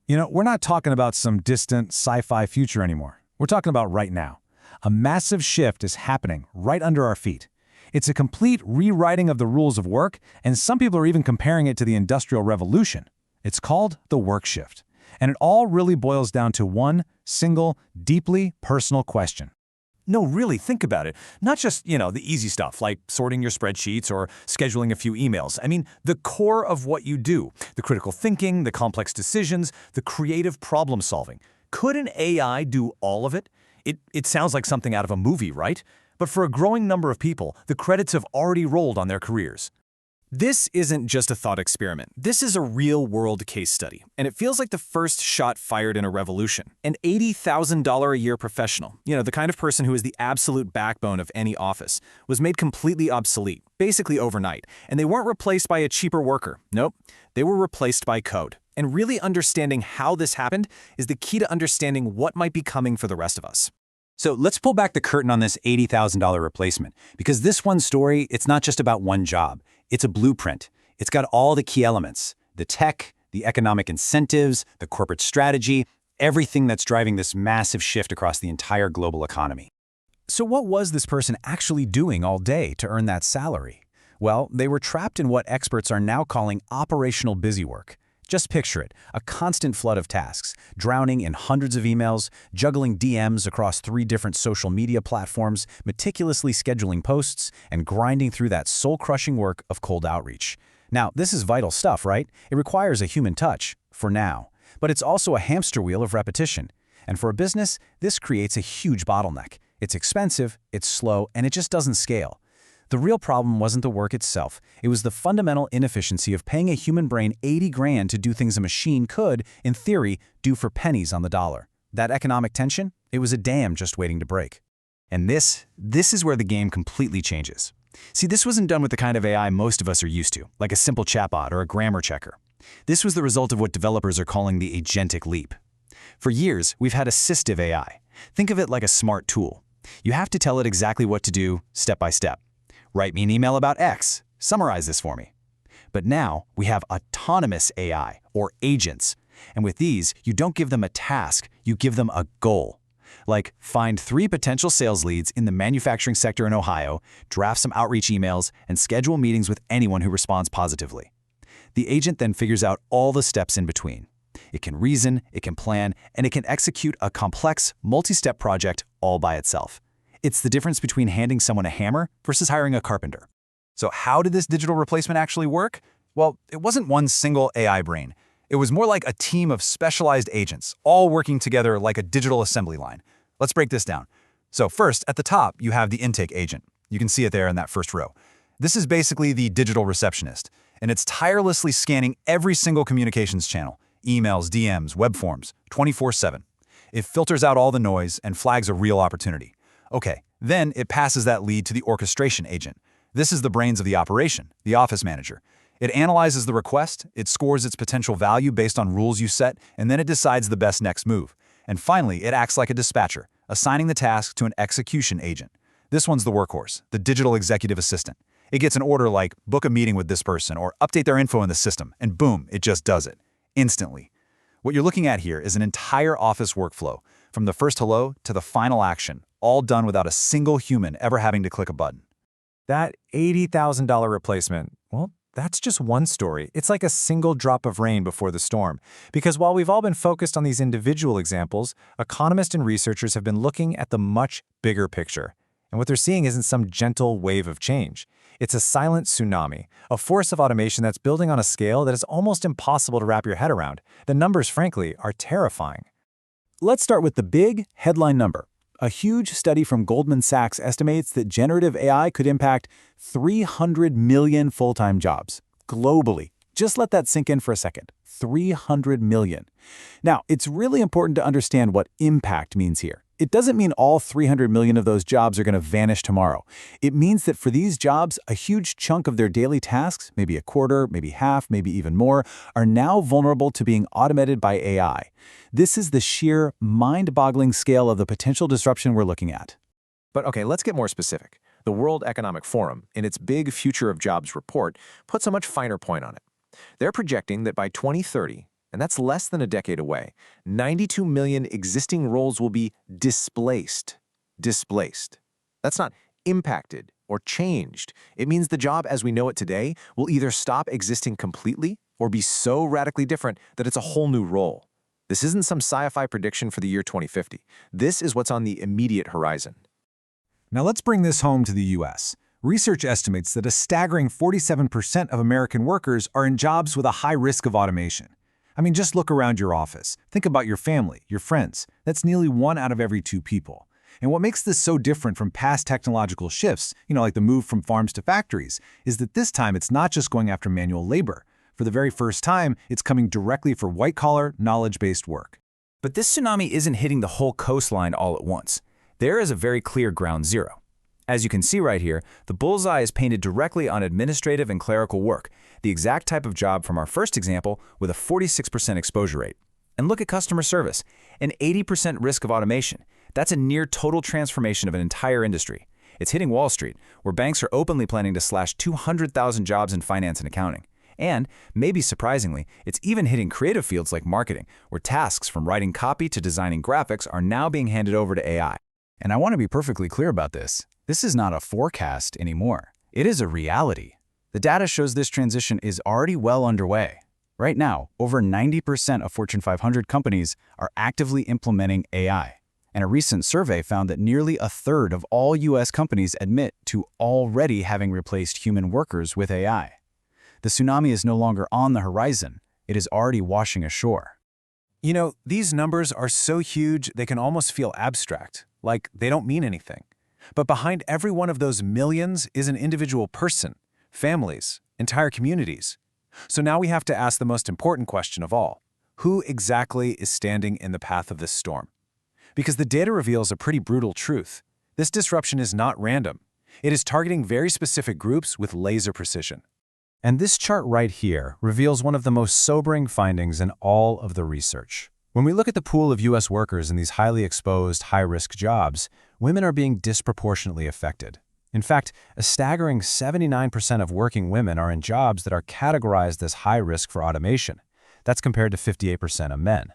We're not talking about some distant sci-fi future anymore. We're talking about right now. A massive shift is happening right under our feet. It's a complete rewriting of the rules of work, and some people are even comparing it to the Industrial Revolution. It's called the work shift. And it all really boils down to one single, deeply personal question. No, really, think about it. Not just, the easy stuff like sorting your spreadsheets or scheduling a few emails. I mean, the core of what you do, the critical thinking, the complex decisions, the creative problem solving. Could an AI do all of it? It sounds like something out of a movie, right? But for a growing number of people, the credits have already rolled on their careers. This isn't just a thought experiment. This is a real-world case study, and it feels like the first shot fired in a revolution. An $80,000 a year professional, the kind of person who is the absolute backbone of any office, was made completely obsolete, basically overnight, and they weren't replaced by a cheaper worker. Nope, they were replaced by code. And really understanding how this happened is the key to understanding what might be coming for the rest of us. So let's pull back the curtain on this $80,000 replacement, because this one story, it's not just about one job. It's a blueprint. It's got all the key elements, the tech, the economic incentives, the corporate strategy, everything that's driving this massive shift across the entire global economy. So what was this person actually doing all day to earn that salary? Well, they were trapped in what experts are now calling operational busywork. Just picture it, a constant flood of tasks, drowning in hundreds of emails, juggling DMs across 3 different social media platforms, meticulously scheduling posts, and grinding through that soul-crushing work of cold outreach. Now, this is vital stuff, right? It requires a human touch, for now. But it's also a hamster wheel of repetition. And for a business, this creates a huge bottleneck. It's expensive, it's slow, and it just doesn't scale. The real problem wasn't the work itself. It was the fundamental inefficiency of paying a human brain 80 grand to do things a machine could, in theory, do for pennies on the dollar. That economic tension? It was a dam just waiting to break. And this is where the game completely changes. See, this wasn't done with the kind of AI most of us are used to, like a simple chatbot or a grammar checker. This was the result of what developers are calling the agentic leap. For years, we've had assistive AI. Think of it like a smart tool. You have to tell it exactly what to do, step by step. Write me an email about X. Summarize this for me. But now we have autonomous AI, or agents. And with these, you don't give them a task, you give them a goal. Like, find 3 potential sales leads in the manufacturing sector in Ohio, draft some outreach emails, and schedule meetings with anyone who responds positively. The agent then figures out all the steps in between. It can reason, it can plan, and it can execute a complex, multi-step project all by itself. It's the difference between handing someone a hammer versus hiring a carpenter. So how did this digital replacement actually work? Well, it wasn't one single AI brain. It was more like a team of specialized agents, all working together like a digital assembly line. Let's break this down. So first, at the top, you have the intake agent. You can see it there in that first row. This is basically the digital receptionist, and it's tirelessly scanning every single communications channel, emails, DMs, web forms, 24/7. It filters out all the noise and flags a real opportunity. Okay, then it passes that lead to the orchestration agent. This is the brains of the operation, the office manager. It analyzes the request, it scores its potential value based on rules you set, and then it decides the best next move. And finally, it acts like a dispatcher, assigning the task to an execution agent. This one's the workhorse, the digital executive assistant. It gets an order like, book a meeting with this person or update their info in the system, and boom, it just does it. Instantly. What you're looking at here is an entire office workflow, from the first hello to the final action, all done without a single human ever having to click a button. That $80,000 replacement, well, that's just one story. It's like a single drop of rain before the storm. Because while we've all been focused on these individual examples, economists and researchers have been looking at the much bigger picture. And what they're seeing isn't some gentle wave of change. It's a silent tsunami, a force of automation that's building on a scale that is almost impossible to wrap your head around. The numbers, frankly, are terrifying. Let's start with the big headline number. A huge study from Goldman Sachs estimates that generative AI could impact 300 million full-time jobs globally. Just let that sink in for a second. 300 million. Now, it's really important to understand what impact means here. It doesn't mean all 300 million of those jobs are going to vanish tomorrow. It means that for these jobs, a huge chunk of their daily tasks, maybe a quarter, maybe half, maybe even more, are now vulnerable to being automated by AI. This is the sheer, mind-boggling scale of the potential disruption we're looking at. But okay, let's get more specific. The World Economic Forum, in its big Future of Jobs report, puts a much finer point on it. They're projecting that by 2030, and that's less than a decade away. 92 million existing roles will be displaced. Displaced. That's not impacted or changed. It means the job as we know it today will either stop existing completely or be so radically different that it's a whole new role. This isn't some sci-fi prediction for the year 2050. This is what's on the immediate horizon. Now let's bring this home to the US. Research estimates that a staggering 47% of American workers are in jobs with a high risk of automation. I mean, just look around your office. Think about your family, your friends. That's nearly 1 out of every 2 people. And what makes this so different from past technological shifts, like the move from farms to factories, is that this time it's not just going after manual labor. For the very first time, it's coming directly for white-collar, knowledge-based work. But this tsunami isn't hitting the whole coastline all at once. There is a very clear ground zero. As you can see right here, the bullseye is painted directly on administrative and clerical work, the exact type of job from our first example with a 46% exposure rate. And look at customer service, an 80% risk of automation. That's a near total transformation of an entire industry. It's hitting Wall Street, where banks are openly planning to slash 200,000 jobs in finance and accounting. And, maybe surprisingly, it's even hitting creative fields like marketing, where tasks from writing copy to designing graphics are now being handed over to AI. And I want to be perfectly clear about this. This is not a forecast anymore. It is a reality. The data shows this transition is already well underway. Right now, over 90% of Fortune 500 companies are actively implementing AI. And a recent survey found that nearly a third of all US companies admit to already having replaced human workers with AI. The tsunami is no longer on the horizon. It is already washing ashore. These numbers are so huge they can almost feel abstract, like they don't mean anything. But behind every one of those millions is an individual person, families, entire communities. So now we have to ask the most important question of all. Who exactly is standing in the path of this storm? Because the data reveals a pretty brutal truth. This disruption is not random. It is targeting very specific groups with laser precision. And this chart right here reveals one of the most sobering findings in all of the research. When we look at the pool of U.S. workers in these highly exposed, high-risk jobs, women are being disproportionately affected. In fact, a staggering 79% of working women are in jobs that are categorized as high risk for automation. That's compared to 58% of men.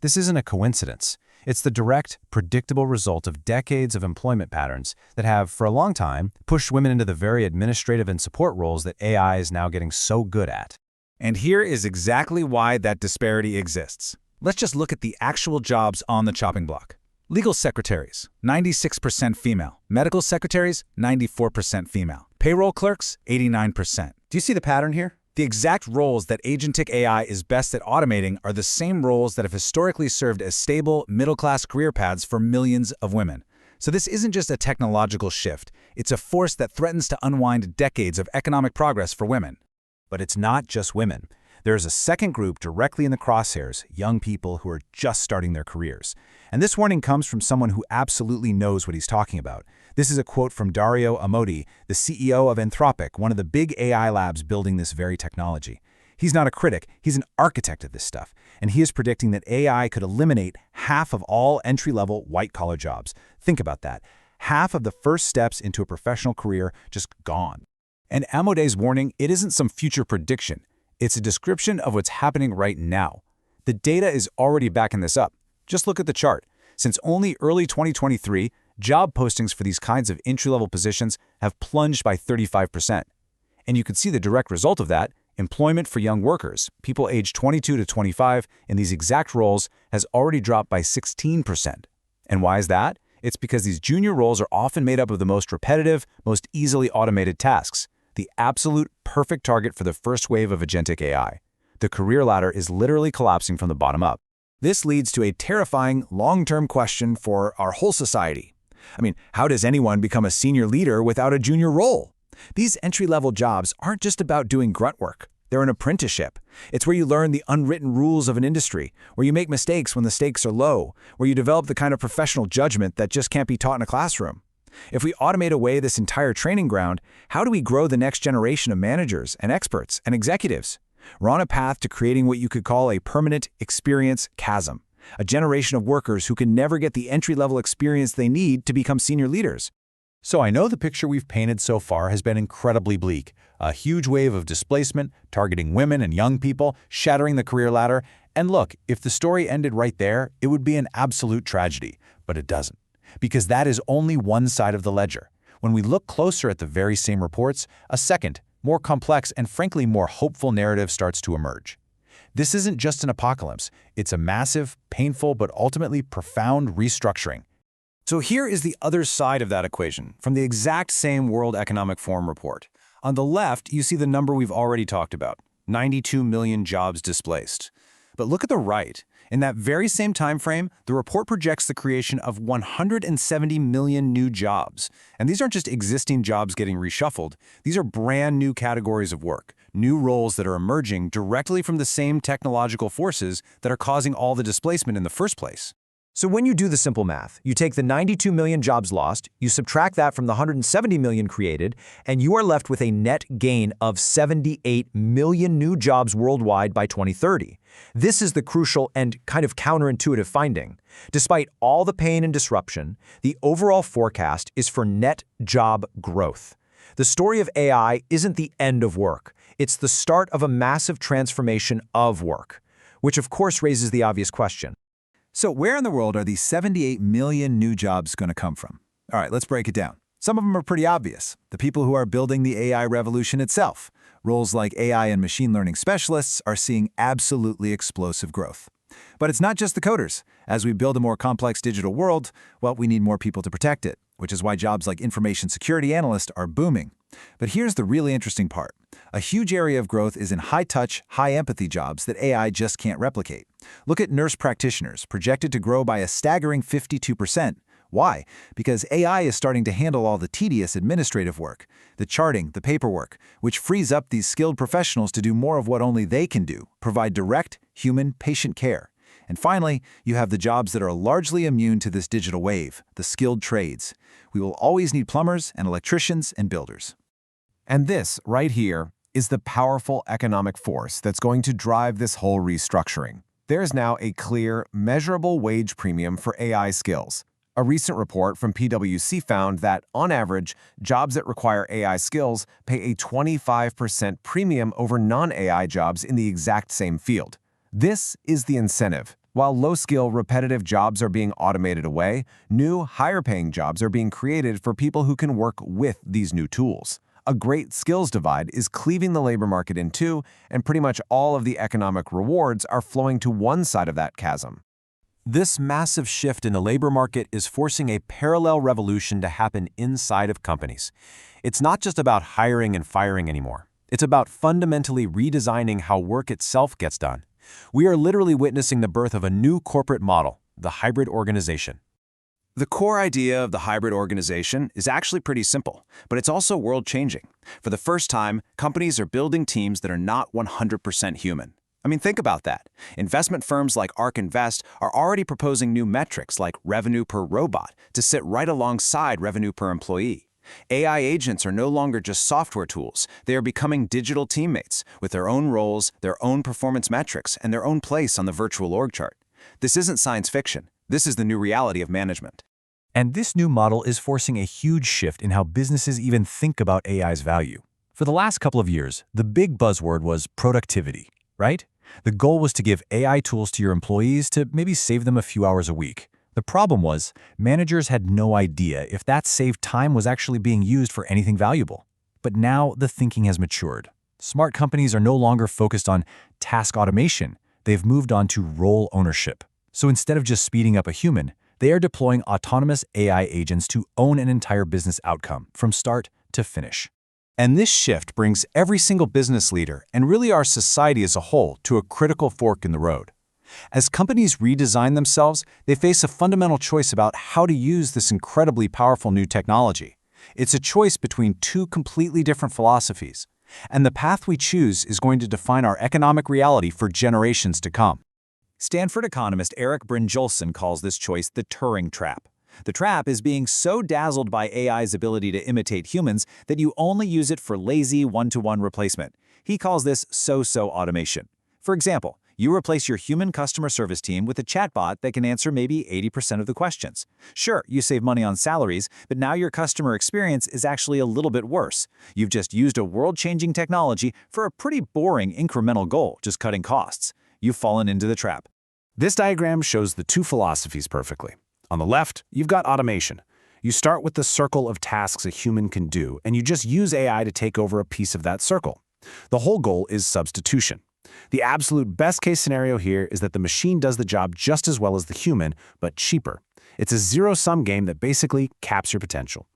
This isn't a coincidence. It's the direct, predictable result of decades of employment patterns that have, for a long time, pushed women into the very administrative and support roles that AI is now getting so good at. And here is exactly why that disparity exists. Let's just look at the actual jobs on the chopping block. Legal secretaries, 96% female. Medical secretaries, 94% female. Payroll clerks, 89%. Do you see the pattern here? The exact roles that agentic AI is best at automating are the same roles that have historically served as stable, middle-class career paths for millions of women. So this isn't just a technological shift. It's a force that threatens to unwind decades of economic progress for women. But it's not just women. There's a second group directly in the crosshairs, young people who are just starting their careers. And this warning comes from someone who absolutely knows what he's talking about. This is a quote from Dario Amodei, the CEO of Anthropic, one of the big AI labs building this very technology. He's not a critic, he's an architect of this stuff, and he is predicting that AI could eliminate half of all entry-level white-collar jobs. Think about that. Half of the first steps into a professional career just gone. And Amodei's warning, it isn't some future prediction. It's a description of what's happening right now. The data is already backing this up. Just look at the chart. Since only early 2023, job postings for these kinds of entry-level positions have plunged by 35%. And you can see the direct result of that. Employment for young workers, people aged 22 to 25, in these exact roles has already dropped by 16%. And why is that? It's because these junior roles are often made up of the most repetitive, most easily automated tasks, the absolute perfect target for the first wave of agentic AI. The career ladder is literally collapsing from the bottom up. This leads to a terrifying, long-term question for our whole society. I mean, how does anyone become a senior leader without a junior role? These entry-level jobs aren't just about doing grunt work. They're an apprenticeship. It's where you learn the unwritten rules of an industry, where you make mistakes when the stakes are low, where you develop the kind of professional judgment that just can't be taught in a classroom. If we automate away this entire training ground, how do we grow the next generation of managers and experts and executives? We're on a path to creating what you could call a permanent experience chasm, a generation of workers who can never get the entry-level experience they need to become senior leaders. So I know the picture we've painted so far has been incredibly bleak. A huge wave of displacement, targeting women and young people, shattering the career ladder, And look, if the story ended right there, it would be an absolute tragedy, but it doesn't. Because that is only one side of the ledger. When we look closer at the very same reports, a second, more complex and frankly more hopeful narrative starts to emerge. This isn't just an apocalypse, it's a massive, painful, but ultimately profound restructuring. So here is the other side of that equation, from the exact same World Economic Forum report. On the left, you see the number we've already talked about, 92 million jobs displaced. But look at the right. In that very same time frame, the report projects the creation of 170 million new jobs. And these aren't just existing jobs getting reshuffled. These are brand new categories of work, new roles that are emerging directly from the same technological forces that are causing all the displacement in the first place. So when you do the simple math, you take the 92 million jobs lost, you subtract that from the 170 million created, and you are left with a net gain of 78 million new jobs worldwide by 2030. This is the crucial and kind of counterintuitive finding. Despite all the pain and disruption, the overall forecast is for net job growth. The story of AI isn't the end of work. It's the start of a massive transformation of work, which of course raises the obvious question. So where in the world are these 78 million new jobs going to come from? All right, let's break it down. Some of them are pretty obvious. The people who are building the AI revolution itself. Roles like AI and machine learning specialists are seeing absolutely explosive growth. But it's not just the coders. As we build a more complex digital world, well, we need more people to protect it, which is why jobs like information security analyst are booming. But here's the really interesting part. A huge area of growth is in high-touch, high-empathy jobs that AI just can't replicate. Look at nurse practitioners, projected to grow by a staggering 52%. Why? Because AI is starting to handle all the tedious administrative work, the charting, the paperwork, which frees up these skilled professionals to do more of what only they can do, provide direct, human, patient care. And finally, you have the jobs that are largely immune to this digital wave, the skilled trades. We will always need plumbers and electricians and builders. And this, right here, is the powerful economic force that's going to drive this whole restructuring. There's now a clear, measurable wage premium for AI skills. A recent report from PwC found that, on average, jobs that require AI skills pay a 25% premium over non-AI jobs in the exact same field. This is the incentive. While low-skill, repetitive jobs are being automated away, new, higher-paying jobs are being created for people who can work with these new tools. A great skills divide is cleaving the labor market in two, and pretty much all of the economic rewards are flowing to one side of that chasm. This massive shift in the labor market is forcing a parallel revolution to happen inside of companies. It's not just about hiring and firing anymore. It's about fundamentally redesigning how work itself gets done. We are literally witnessing the birth of a new corporate model, the hybrid organization. The core idea of the hybrid organization is actually pretty simple, but it's also world-changing. For the first time, companies are building teams that are not 100% human. I mean, think about that. Investment firms like ARK Invest are already proposing new metrics like revenue per robot to sit right alongside revenue per employee. AI agents are no longer just software tools. They are becoming digital teammates with their own roles, their own performance metrics, and their own place on the virtual org chart. This isn't science fiction. This is the new reality of management. And this new model is forcing a huge shift in how businesses even think about AI's value. For the last couple of years, the big buzzword was productivity, right? The goal was to give AI tools to your employees to maybe save them a few hours a week. The problem was, managers had no idea if that saved time was actually being used for anything valuable. But now the thinking has matured. Smart companies are no longer focused on task automation. They've moved on to role ownership. So instead of just speeding up a human, they are deploying autonomous AI agents to own an entire business outcome from start to finish. And this shift brings every single business leader, and really our society as a whole, to a critical fork in the road. As companies redesign themselves, they face a fundamental choice about how to use this incredibly powerful new technology. It's a choice between two completely different philosophies. And the path we choose is going to define our economic reality for generations to come. Stanford economist Eric Brynjolfsson calls this choice the Turing trap. The trap is being so dazzled by AI's ability to imitate humans that you only use it for lazy one-to-one replacement. He calls this so-so automation. For example, you replace your human customer service team with a chatbot that can answer maybe 80% of the questions. Sure, you save money on salaries, but now your customer experience is actually a little bit worse. You've just used a world-changing technology for a pretty boring incremental goal, just cutting costs. you've fallen into the trap. This diagram shows the two philosophies perfectly. On the left, you've got automation. You start with the circle of tasks a human can do, and you just use AI to take over a piece of that circle. The whole goal is substitution. The absolute best-case scenario here is that the machine does the job just as well as the human, but cheaper. It's a zero-sum game that basically caps your potential.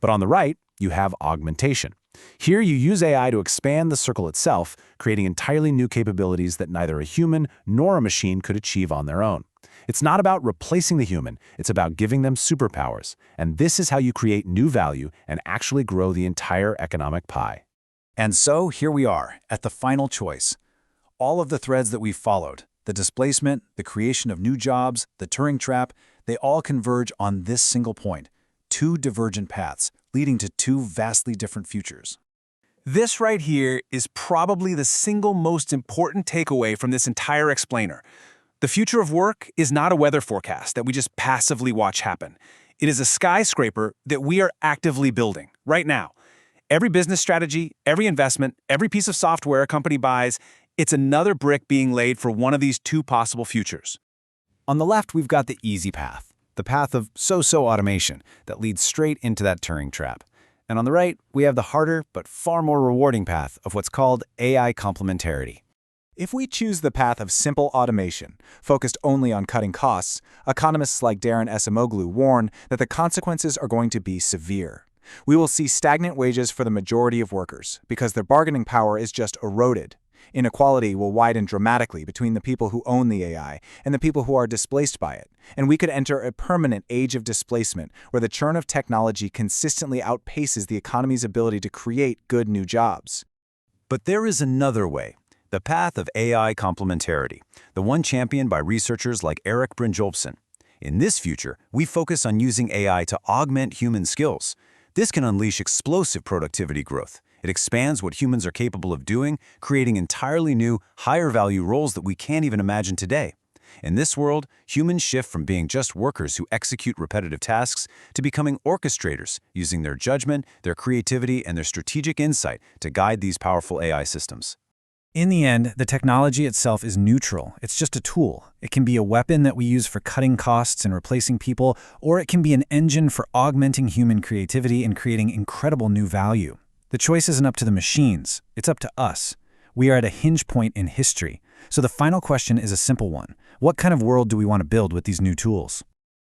But on the right, you have augmentation. Here you use AI to expand the circle itself, creating entirely new capabilities that neither a human nor a machine could achieve on their own. It's not about replacing the human, it's about giving them superpowers. And this is how you create new value and actually grow the entire economic pie. And so here we are, at the final choice. All of the threads that we've followed, the displacement, the creation of new jobs, the Turing trap, they all converge on this single point: two divergent paths, leading to two vastly different futures. This right here is probably the single most important takeaway from this entire explainer. The future of work is not a weather forecast that we just passively watch happen. It is a skyscraper that we are actively building right now. Every business strategy, every investment, every piece of software a company buys, it's another brick being laid for one of these two possible futures. On the left, we've got the easy path, the path of so-so automation that leads straight into that Turing trap. And on the right, we have the harder but far more rewarding path of what's called AI complementarity. If we choose the path of simple automation, focused only on cutting costs, economists like Darren Acemoglu warn that the consequences are going to be severe. We will see stagnant wages for the majority of workers because their bargaining power is just eroded. Inequality will widen dramatically between the people who own the AI and the people who are displaced by it, and we could enter a permanent age of displacement where the churn of technology consistently outpaces the economy's ability to create good new jobs. But there is another way, the path of AI complementarity, the one championed by researchers like Eric Brynjolfsson. In this future, we focus on using AI to augment human skills. This can unleash explosive productivity growth. It expands what humans are capable of doing, creating entirely new, higher-value roles that we can't even imagine today. In this world, humans shift from being just workers who execute repetitive tasks to becoming orchestrators, using their judgment, their creativity, and their strategic insight to guide these powerful AI systems. In the end, the technology itself is neutral. It's just a tool. It can be a weapon that we use for cutting costs and replacing people, or it can be an engine for augmenting human creativity and creating incredible new value. The choice isn't up to the machines. It's up to us. We are at a hinge point in history. So the final question is a simple one. What kind of world do we want to build with these new tools?